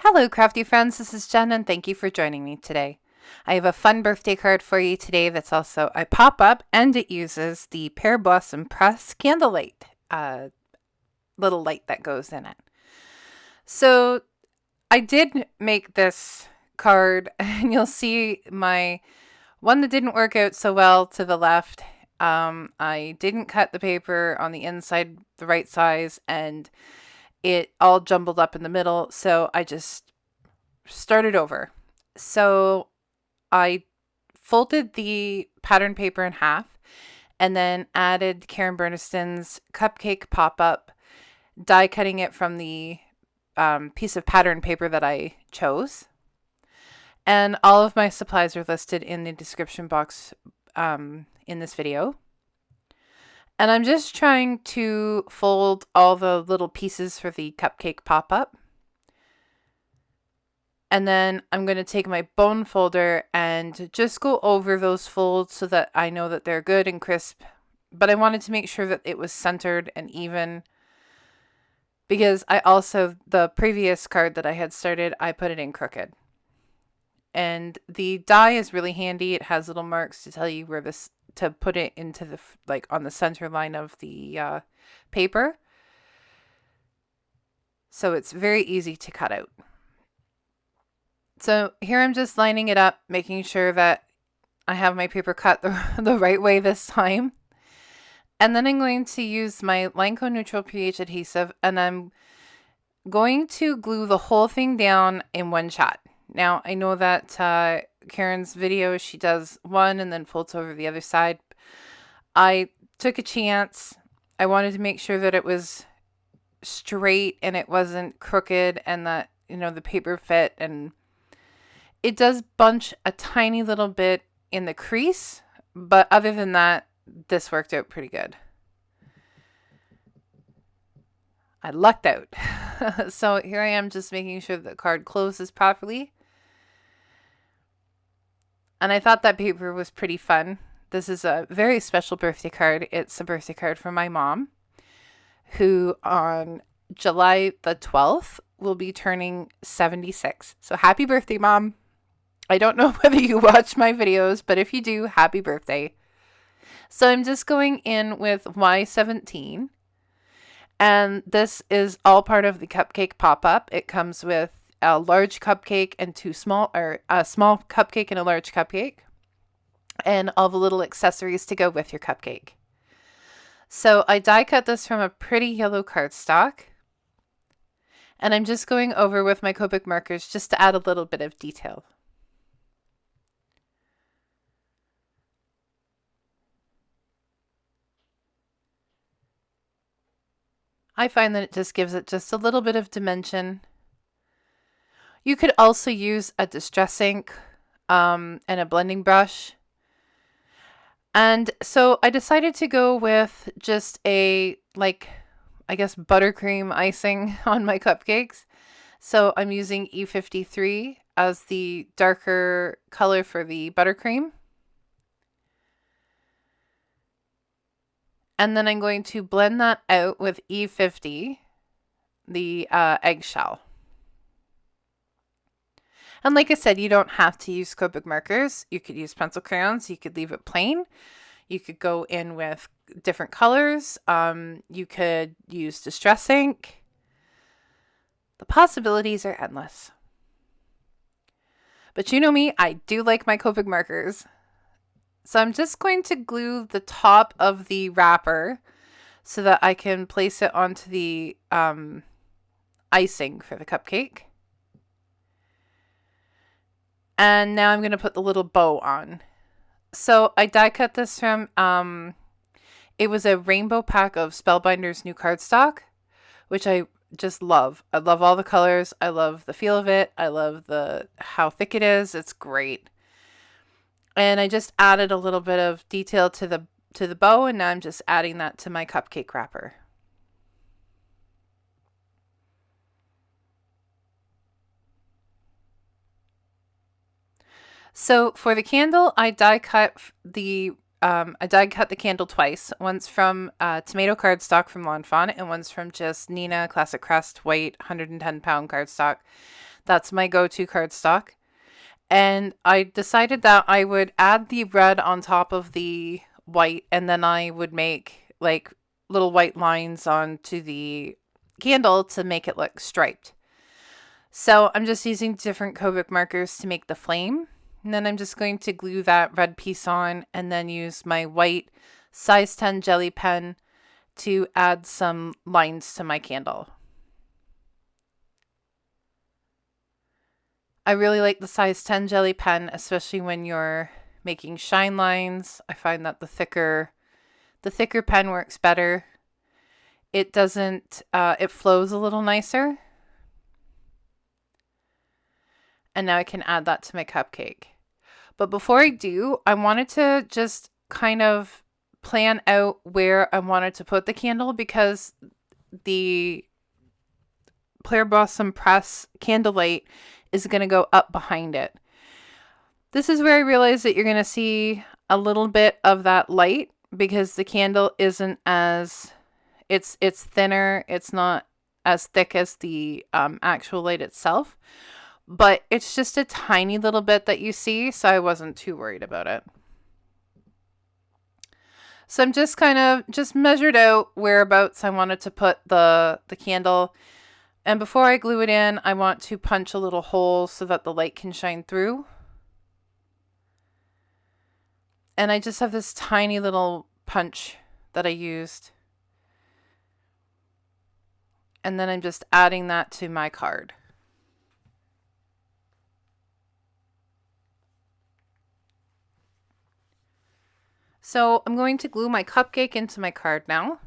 Hello, Crafty Friends. This is Jen, and thank you for joining me today. I have a fun birthday card for you today that's also a pop-up, and it uses the Pear Blossom Press candlelight, little light that goes in it. So I did make this card, and you'll see my one that didn't work out so well to the left. I didn't cut the paper on the inside the right size, and it all jumbled up in the middle, so I just started over. So I folded the pattern paper in half and then added Karen Burniston's Cupcake pop-up, die cutting it from the piece of pattern paper that I chose. And all of my supplies are listed in the description box in this video. And I'm just trying to fold all the little pieces for the cupcake pop-up. And then I'm going to take my bone folder and just go over those folds so that I know that they're good and crisp. But I wanted to make sure that it was centered and even, because the previous card that I had started, I put it in crooked. And the die is really handy. It has little marks to tell you where to put it into the, on the center line of the paper. So it's very easy to cut out. So here I'm just lining it up, making sure that I have my paper cut the right way this time. And then I'm going to use my LINECO neutral pH adhesive, and I'm going to glue the whole thing down in one shot. Now, I know that Karen's video, she does one and then folds over the other side. I took a chance. I wanted to make sure that it was straight and it wasn't crooked, and that, the paper fit. And it does bunch a tiny little bit in the crease, but other than that, this worked out pretty good. I lucked out. So here I am just making sure the card closes properly. And I thought that paper was pretty fun. This is a very special birthday card. It's a birthday card from my mom, who on July the 12th will be turning 76. So happy birthday, Mom. I don't know whether you watch my videos, but if you do, happy birthday. So I'm just going in with Y17. And this is all part of the cupcake pop-up. It comes with a large cupcake and a small cupcake and a large cupcake, and all the little accessories to go with your cupcake. So I die cut this from a pretty yellow cardstock, and I'm just going over with my Copic markers just to add a little bit of detail. I find that it just gives it just a little bit of dimension. You could also use a distress ink and a blending brush. And so I decided to go with just a, buttercream icing on my cupcakes. So I'm using E53 as the darker color for the buttercream. And then I'm going to blend that out with E50, the eggshell. And like I said, you don't have to use Copic markers. You could use pencil crayons. You could leave it plain. You could go in with different colors. You could use distress ink. The possibilities are endless. But you know me, I do like my Copic markers. So I'm just going to glue the top of the wrapper so that I can place it onto the icing for the cupcake. And now I'm going to put the little bow on. So I die cut this from, it was a rainbow pack of Spellbinders new cardstock, which I just love. I love all the colors. I love the feel of it. I love how thick it is. It's great. And I just added a little bit of detail to the bow, and now I'm just adding that to my cupcake wrapper. So for the candle, I die cut the candle twice. Once from tomato cardstock from Fawn, and once from just Nina Classic Crest white 110 pound cardstock. That's my go-to cardstock. And I decided that I would add the red on top of the white, and then I would make like little white lines onto the candle to make it look striped. So I'm just using different Copic markers to make the flame. And then I'm just going to glue that red piece on and then use my white size 10 jelly pen to add some lines to my candle. I really like the size 10 jelly pen, especially when you're making shine lines. I find that the thicker pen works better. It doesn't, it flows a little nicer. And now I can add that to my cupcake. But before I do, I wanted to just kind of plan out where I wanted to put the candle, because the Pear Blossom Press candlelight is going to go up behind it. This is where I realized that you're going to see a little bit of that light, because the candle isn't as, it's thinner. It's not as thick as the actual light itself, but it's just a tiny little bit that you see. So I wasn't too worried about it. So I'm just kind of just measured out whereabouts I wanted to put the candle. And before I glue it in, I want to punch a little hole so that the light can shine through. And I just have this tiny little punch that I used. And then I'm just adding that to my card. So I'm going to glue my cupcake into my card now.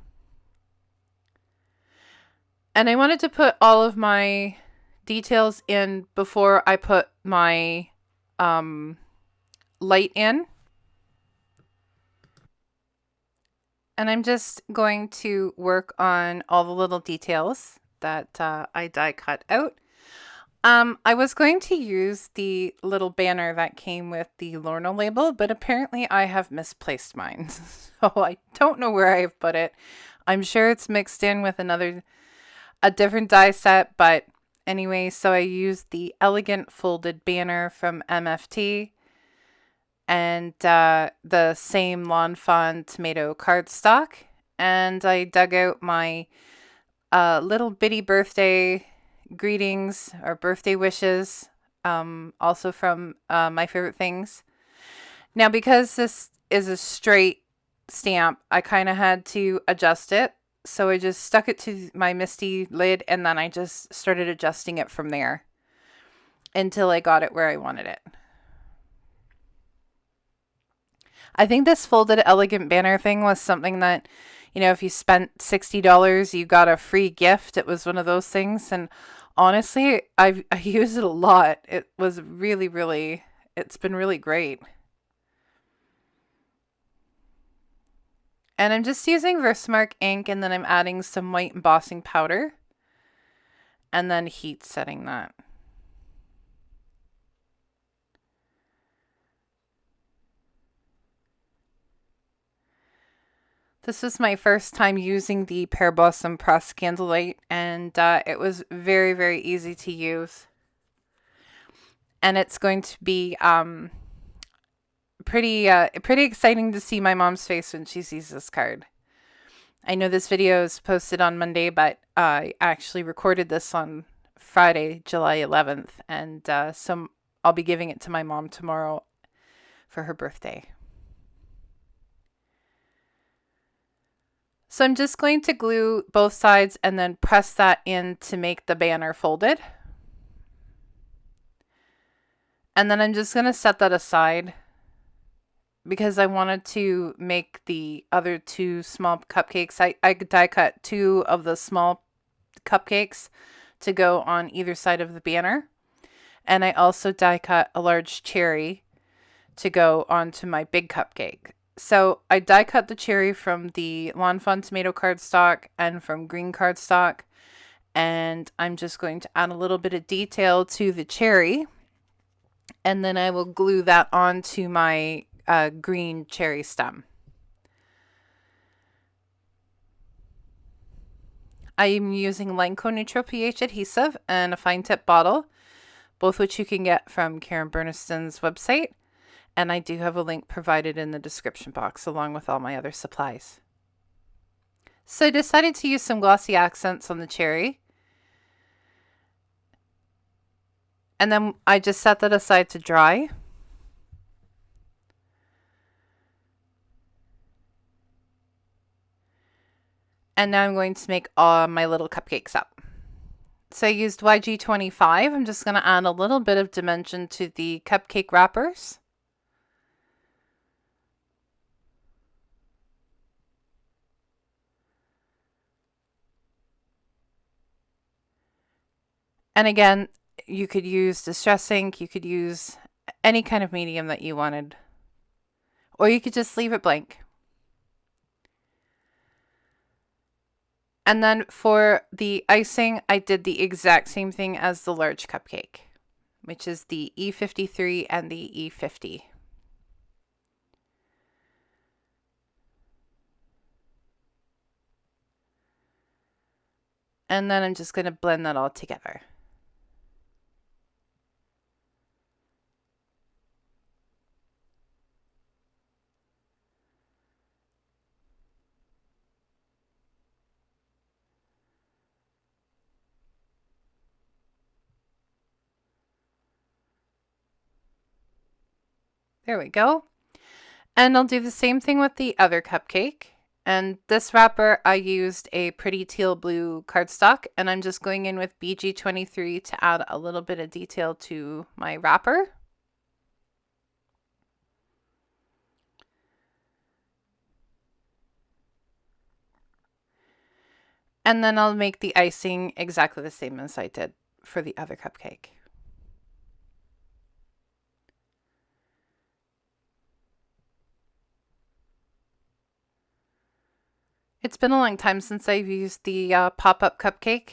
And I wanted to put all of my details in before I put my light in. And I'm just going to work on all the little details that I die cut out. I was going to use the little banner that came with the Lorna label, but apparently I have misplaced mine. So I don't know where I've put it. I'm sure it's mixed in with a different die set, but anyway, so I used the Elegant Folded Banner from MFT and the same Lawn Fawn Tomato cardstock, and I dug out my little bitty birthday greetings or birthday wishes, also from My Favorite Things. Now, because this is a straight stamp, I kind of had to adjust it. So I just stuck it to my MISTI lid, and then I just started adjusting it from there until I got it where I wanted it. I think this folded elegant banner thing was something that, you know, if you spent $60, you got a free gift. It was one of those things. And honestly, I use it a lot. It was really, it's been really great. And I'm just using Versamark ink, and then I'm adding some white embossing powder and then heat setting that. This was my first time using the Pear Blossom Press candlelight, and it was very easy to use. And it's going to be pretty exciting to see my mom's face when she sees this card. I know this video is posted on Monday, but I actually recorded this on Friday, July 11th, and so I'll be giving it to my mom tomorrow for her birthday. So I'm just going to glue both sides and then press that in to make the banner folded. And then I'm just going to set that aside because I wanted to make the other two small cupcakes. I die cut two of the small cupcakes to go on either side of the banner. And I also die cut a large cherry to go onto my big cupcake. So I die cut the cherry from the Lawn Fawn Tomato cardstock and from green cardstock. And I'm just going to add a little bit of detail to the cherry. And then I will glue that onto my green cherry stem. I am using LINECO Neutral pH adhesive and a fine tip bottle. both which you can get from Karen Burniston's website. And I do have a link provided in the description box along with all my other supplies. So I decided to use some glossy accents on the cherry. And then I just set that aside to dry. And now I'm going to make all my little cupcakes up. So I used YG25. I'm just going to add a little bit of dimension to the cupcake wrappers. And again, you could use Distress ink, you could use any kind of medium that you wanted, or you could just leave it blank. And then for the icing, I did the exact same thing as the large cupcake, which is the E53 and the E50. And then I'm just going to blend that all together. There we go. And I'll do the same thing with the other cupcake. And this wrapper, I used a pretty teal blue cardstock, and I'm just going in with BG23 to add a little bit of detail to my wrapper. And then I'll make the icing exactly the same as I did for the other cupcake. It's been a long time since I've used the pop-up cupcake.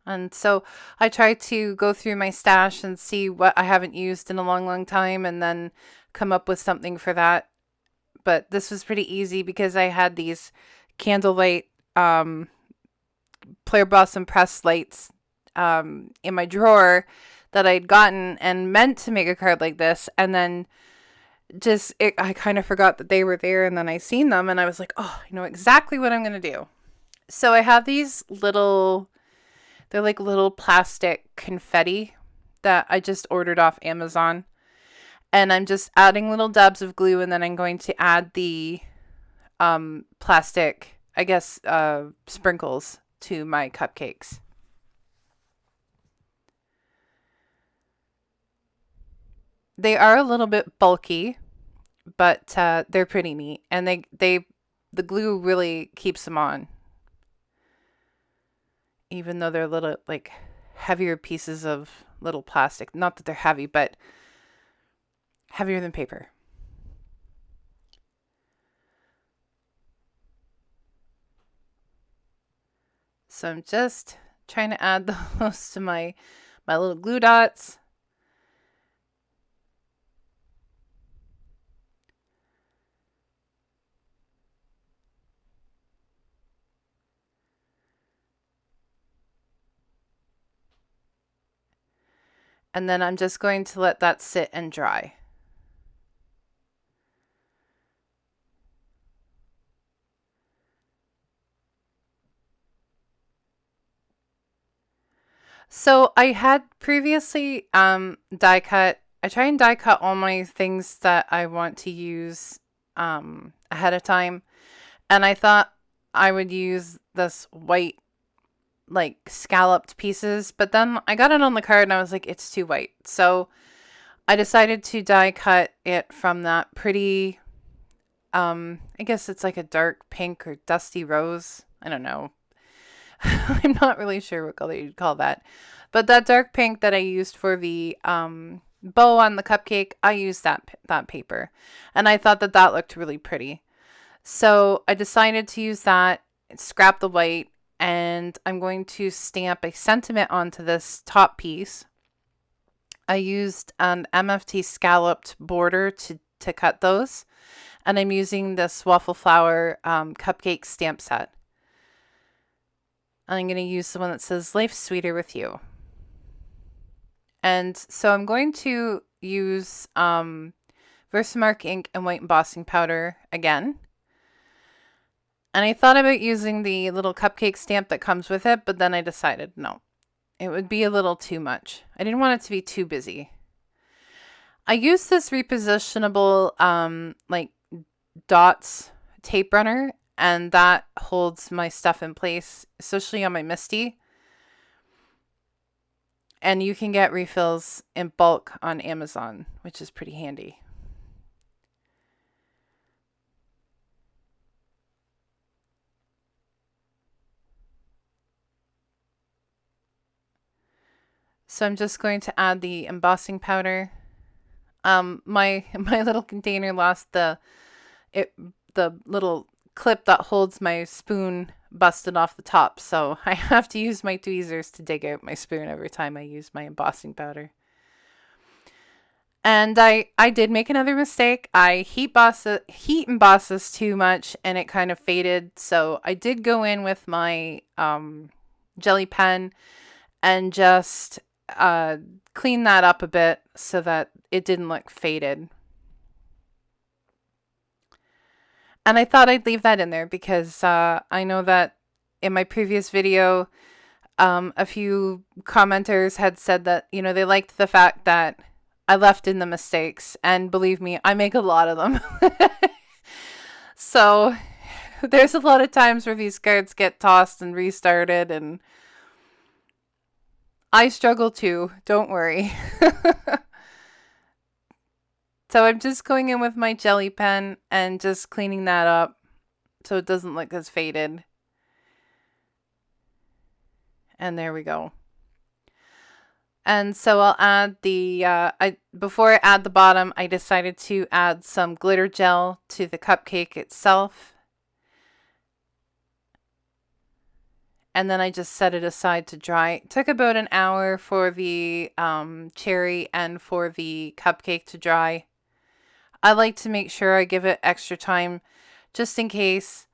And so I try to go through my stash and see what I haven't used in a long time and then come up with something for that. But this was pretty easy because I had these candlelight Pear Blossom Press lights in my drawer that I'd gotten and meant to make a card like this, and then I kind of forgot that they were there, and then I seen them and I was like, oh, I know exactly what I'm going to do. So I have these they're like little plastic confetti that I just ordered off Amazon. And I'm just adding little dabs of glue, and then I'm going to add the plastic, I guess, sprinkles to my cupcakes. They are a little bit bulky, but they're pretty neat, and the glue really keeps them on, even though they're little, like, heavier pieces of little plastic. Not that they're heavy, but heavier than paper. So I'm just trying to add those to my little glue dots. And then I'm just going to let that sit and dry. So I had previously die cut. I try and die cut all my things that I want to use ahead of time. And I thought I would use this white, like, scalloped pieces. But then I got it on the card and I was like, it's too white. So I decided to die cut it from that pretty, I guess it's like a dark pink or dusty rose. I don't know. I'm not really sure what color you'd call that. But that dark pink that I used for the bow on the cupcake, I used that paper. And I thought that looked really pretty. So I decided to use that, scrap the white, and I'm going to stamp a sentiment onto this top piece. I used an MFT scalloped border to cut those. And I'm using this Waffle Flower cupcake stamp set. And I'm going to use the one that says Life's Sweeter with You. And so I'm going to use Versamark ink and white embossing powder again. And I thought about using the little cupcake stamp that comes with it, but then I decided no, it would be a little too much. I didn't want it to be too busy. I used this repositionable like dots tape runner, and that holds my stuff in place, especially on my Misty. And you can get refills in bulk on Amazon, which is pretty handy. So I'm just going to add the embossing powder. My little container lost the little clip that holds my spoon busted off the top, so I have to use my tweezers to dig out my spoon every time I use my embossing powder. And I did make another mistake. I heat embossed this too much and it kind of faded, so I did go in with my jelly pen and just clean that up a bit so that it didn't look faded. And I thought I'd leave that in there because I know that in my previous video, a few commenters had said that, you know, they liked the fact that I left in the mistakes. And believe me, I make a lot of them. So there's a lot of times where these cards get tossed and restarted, and I struggle too. Don't worry. So I'm just going in with my jelly pen and just cleaning that up so it doesn't look as faded. And there we go. And so I'll add the, before I add the bottom, I decided to add some glitter gel to the cupcake itself. And then I just set it aside to dry. It took about an hour for the cherry and for the cupcake to dry. I like to make sure I give it extra time just in case.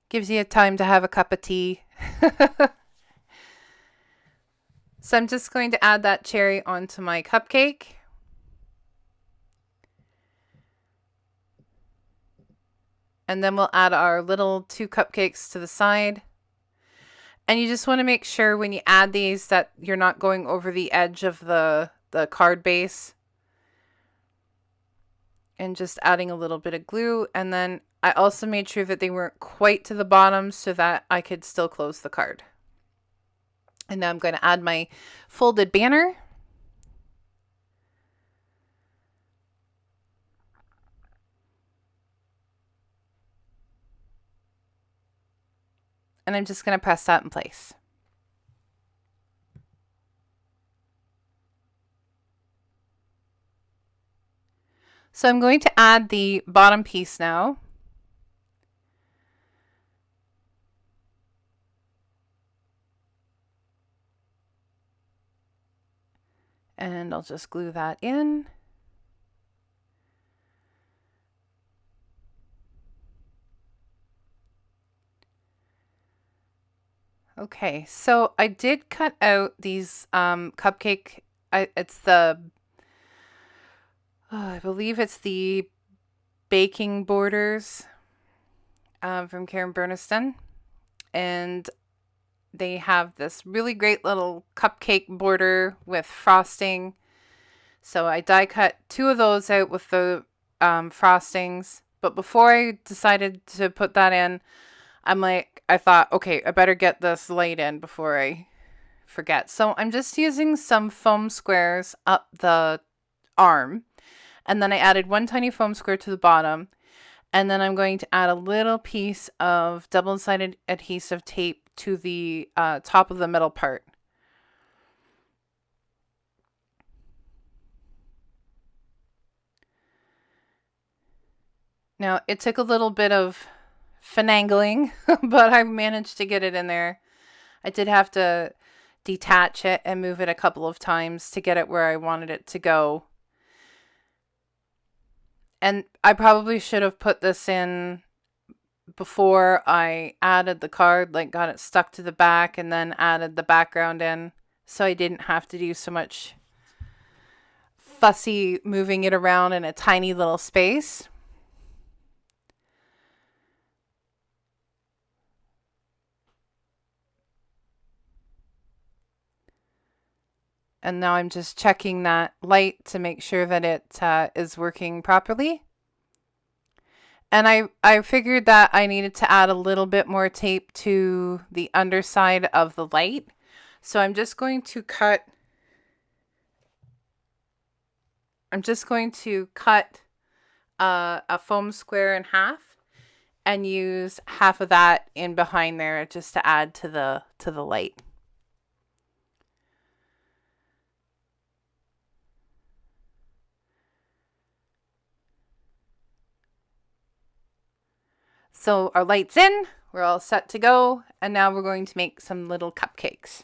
Gives you time to have a cup of tea. So I'm just going to add that cherry onto my cupcake. And then we'll add our little 2 cupcakes to the side. And you just want to make sure when you add these that you're not going over the edge of the card base. And just adding a little bit of glue. And then I also made sure that they weren't quite to the bottom so that I could still close the card. And now I'm going to add my folded banner. And I'm just going to press that in place. So I'm going to add the bottom piece now. And I'll just glue that in. Okay, so I did cut out these cupcake, it's the, I believe it's the baking borders from Burniston. And they have this really great little cupcake border with frosting. So I die cut 2 of those out with the frostings. But before I decided to put that in, I thought, okay, I better get this laid in before I forget. So I'm just using some foam squares up the arm. And then I added 1 tiny foam square to the bottom. And then I'm going to add a little piece of double-sided adhesive tape to the top of the middle part. Now, it took a little bit of finagling, but I managed to get it in there. I did have to detach it and move it a couple of times to get it where I wanted it to go. And I probably should have put this in before I added the card, like got it stuck to the back and then added the background in, so I didn't have to do so much fussy moving it around in a tiny little space. And now I'm just checking that light to make sure that it is working properly. And I figured that I needed to add a little bit more tape to the underside of the light. So I'm just going to cut a foam square in half and use half of that in behind there just to add to the light. So our light's in, we're all set to go, and now we're going to make some little cupcakes.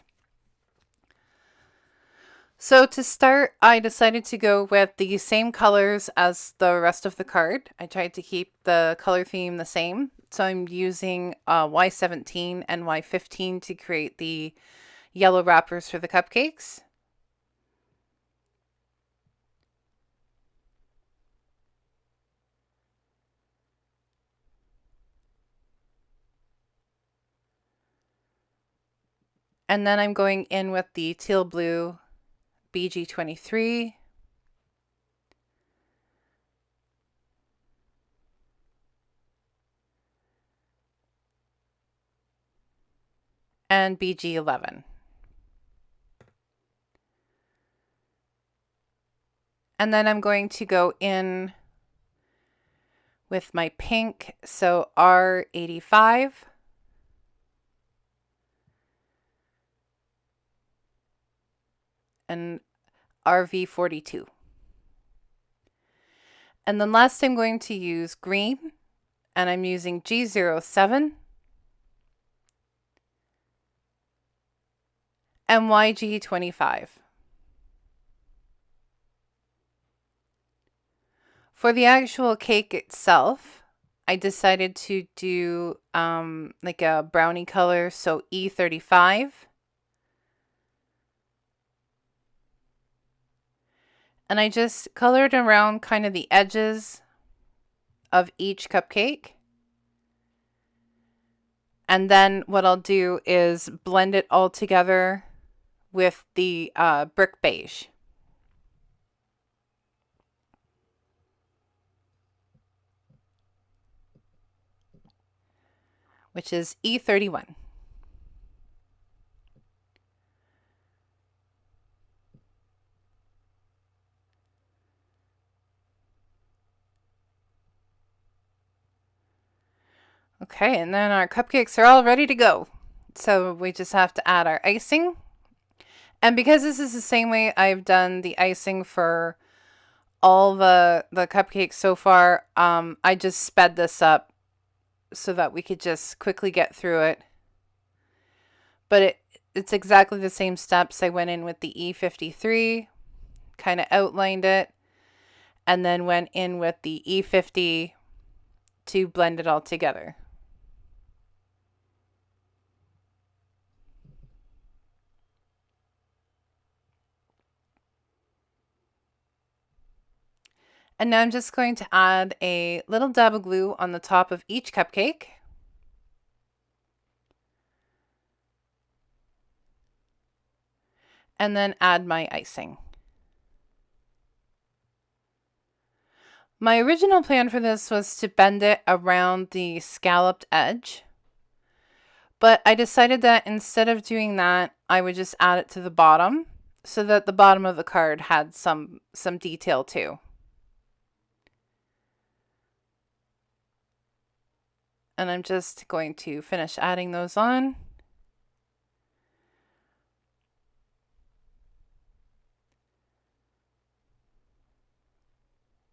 So to start, I decided to go with the same colors as the rest of the card. I tried to keep the color theme the same. So I'm using Y17 and Y15 to create the yellow wrappers for the cupcakes. And then I'm going in with the teal blue BG23. And BG11. And then I'm going to go in with my pink, so R85. And RV42. And then last I'm going to use green, and I'm using G07 and YG25. For the actual cake itself, I decided to do like a brownie color, so E35. And I just colored around kind of the edges of each cupcake. And then what I'll do is blend it all together with the brick beige. Which is E31. Okay, and then our cupcakes are all ready to go. So we just have to add our icing. And because this is the same way I've done the icing for all the cupcakes so far, I just sped this up so that we could just quickly get through it. But it's exactly the same steps. I went in with the E53, kind of outlined it, and then went in with the E50 to blend it all together. And now I'm just going to add a little dab of glue on the top of each cupcake. And then add my icing. My original plan for this was to bend it around the scalloped edge. But I decided that instead of doing that, I would just add it to the bottom so that the bottom of the card had some detail too. And I'm just going to finish adding those on.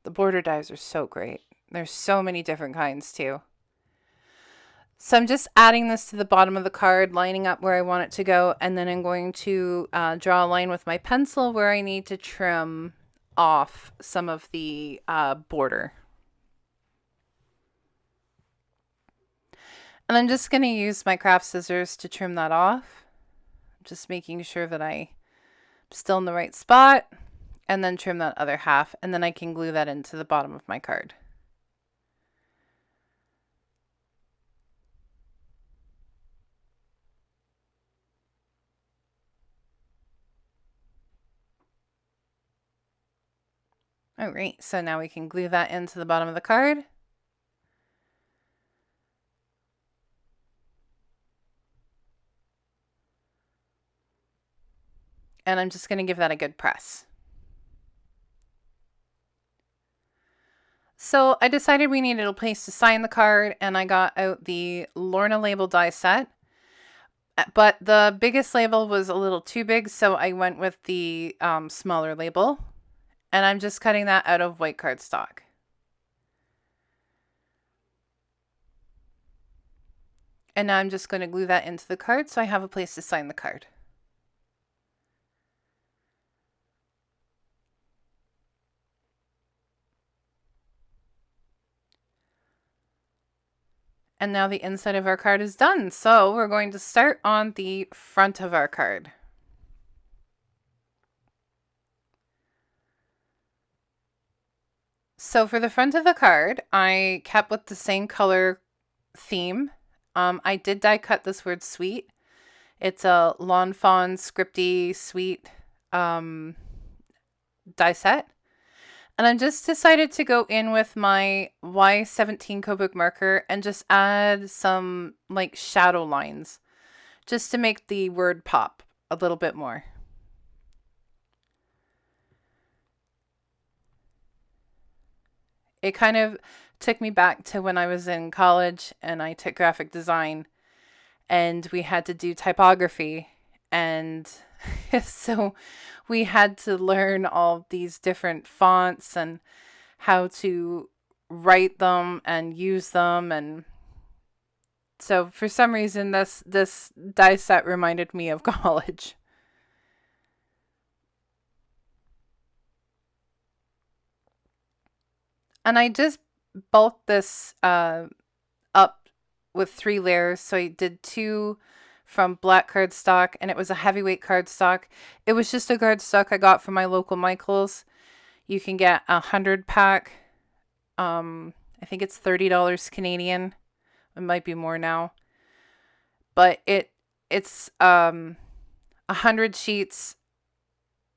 The border dies are so great. There's so many different kinds too. So I'm just adding this to the bottom of the card, lining up where I want it to go, and then I'm going to draw a line with my pencil where I need to trim off some of the border. And I'm just going to use my craft scissors to trim that off. Just making sure that I'm still in the right spot. And then trim that other half. And then I can glue that into the bottom of my card. All right, so now we can glue that into the bottom of the card. And I'm just going to give that a good press. So I decided we needed a place to sign the card, and I got out the Lorna label die set. But the biggest label was a little too big, so I went with the smaller label. And I'm just cutting that out of white cardstock. And now I'm just going to glue that into the card so I have a place to sign the card. And now the inside of our card is done. So we're going to start on the front of our card. So for the front of the card, I kept with the same color theme. I did die cut this word sweet. It's a Lawn Fawn SCRIPTY sweet die set. And I just decided to go in with my Y17 Copic marker and just add some like shadow lines just to make the word pop a little bit more. It kind of took me back to when I was in college and I took graphic design and we had to do typography. And so we had to learn all these different fonts and how to write them and use them. And so for some reason, this die set reminded me of college. And I just bulked this up with 3 layers. So I did 2 from black cardstock, and it was a heavyweight cardstock. It was just a cardstock I got from my local Michael's. You can get a 100 pack. I think it's $30 Canadian. It might be more now. But it's 100 sheets.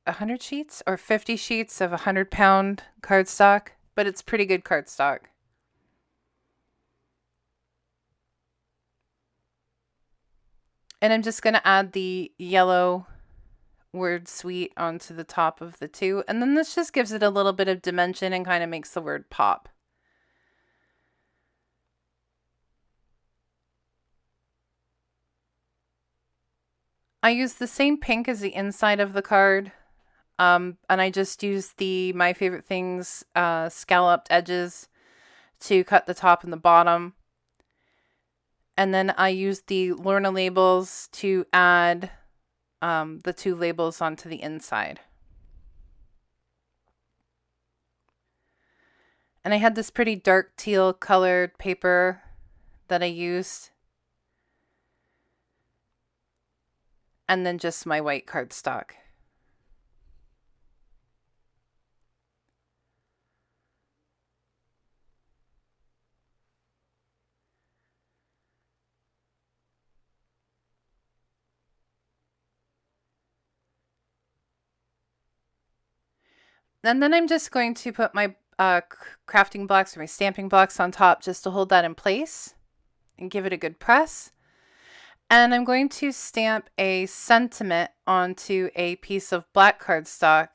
100 sheets or 50 sheets of 100-pound cardstock, but it's pretty good cardstock. And I'm just going to add the yellow word sweet onto the top of the 2. And then this just gives it a little bit of dimension and kind of makes the word pop. I used the same pink as the inside of the card. And I just used the My Favorite Things scalloped edges to cut the top and the bottom. And then I used the Lorna labels to add the 2 labels onto the inside. And I had this pretty dark teal colored paper that I used. And then just my white cardstock. And then I'm just going to put my crafting blocks or my stamping blocks on top just to hold that in place and give it a good press. And I'm going to stamp a sentiment onto a piece of black cardstock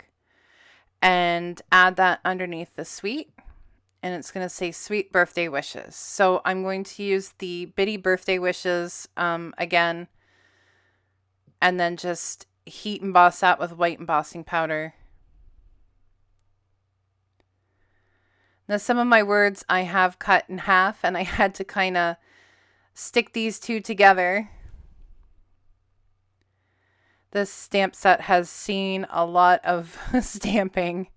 and add that underneath the sweet. And it's going to say Sweet Birthday Wishes. So I'm going to use the Bitty Birthday Wishes again. And then just heat emboss that with white embossing powder. Now some of my words I have cut in half and I had to kind of stick these 2 together. This stamp set has seen a lot of stamping.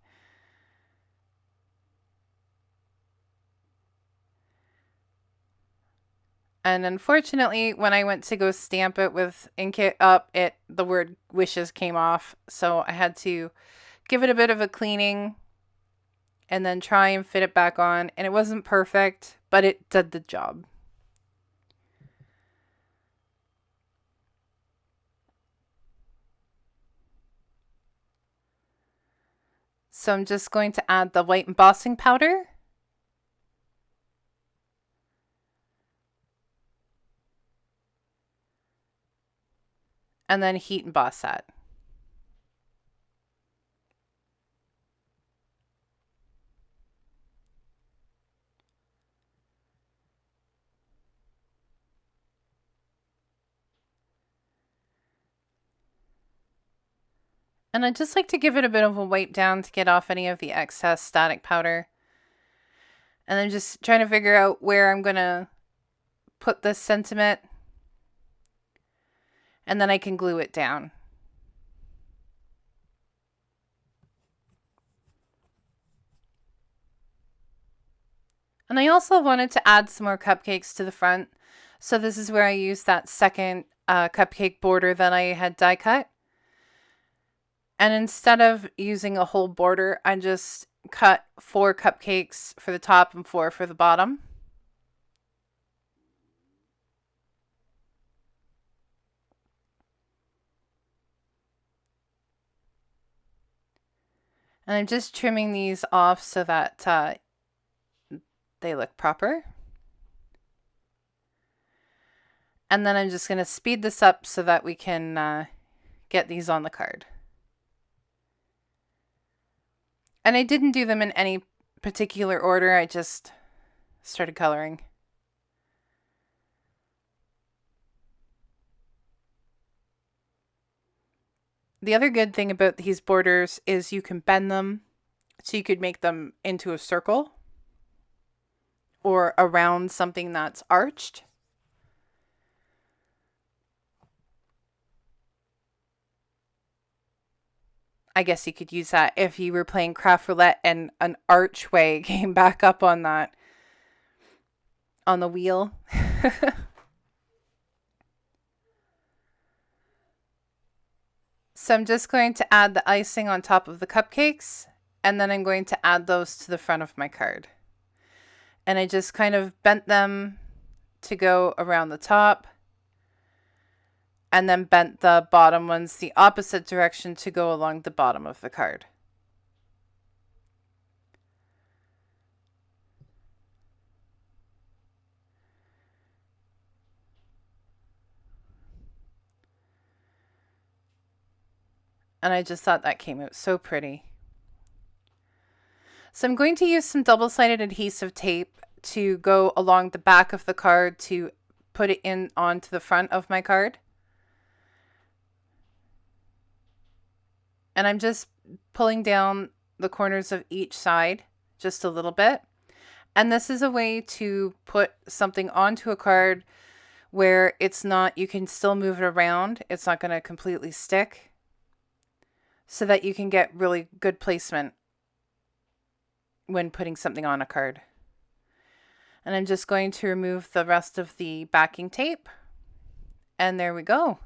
And unfortunately, when I went to go stamp it with ink it up, the word wishes came off. So I had to give it a bit of a cleaning and then try and fit it back on. And it wasn't perfect, but it did the job. So I'm just going to add the white embossing powder. And then heat emboss that. And I just like to give it a bit of a wipe down to get off any of the excess static powder. And I'm just trying to figure out where I'm going to put this sentiment. And then I can glue it down. And I also wanted to add some more cupcakes to the front. So this is where I used that second cupcake border that I had die cut. And instead of using a whole border, I just cut 4 cupcakes for the top and 4 for the bottom. And I'm just trimming these off so that they look proper. And then I'm just going to speed this up so that we can get these on the card. And I didn't do them in any particular order. I just started coloring. The other good thing about these borders is you can bend them, so you could make them into a circle or around something that's arched. I guess you could use that if you were playing craft roulette and an archway came back up on that, on the wheel. So I'm just going to add the icing on top of the cupcakes, and then I'm going to add those to the front of my card. And I just kind of bent them to go around the top, and then bent the bottom ones the opposite direction to go along the bottom of the card. And I just thought that came out so pretty. So I'm going to use some double-sided adhesive tape to go along the back of the card to put it in onto the front of my card. And I'm just pulling down the corners of each side just a little bit. And this is a way to put something onto a card where it's not, you can still move it around. It's not going to completely stick, so that you can get really good placement when putting something on a card. And I'm just going to remove the rest of the backing tape. And there we go.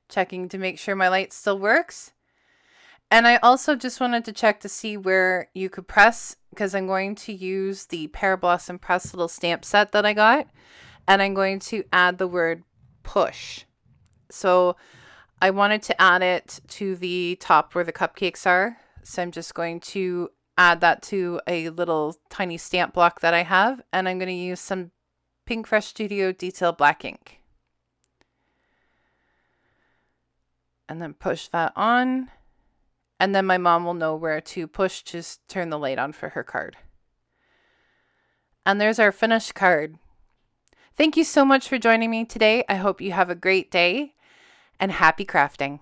Checking to make sure my light still works. And I also just wanted to check to see where you could press, because I'm going to use the Pear Blossom Press little stamp set that I got. And I'm going to add the word push. So I wanted to add it to the top where the cupcakes are. So I'm just going to add that to a little tiny stamp block that I have. And I'm going to use some Pink Fresh Studio Detail Black ink. And then push that on. And then my mom will know where to push to turn the light on for her card. And there's our finished card. Thank you so much for joining me today. I hope you have a great day and happy crafting.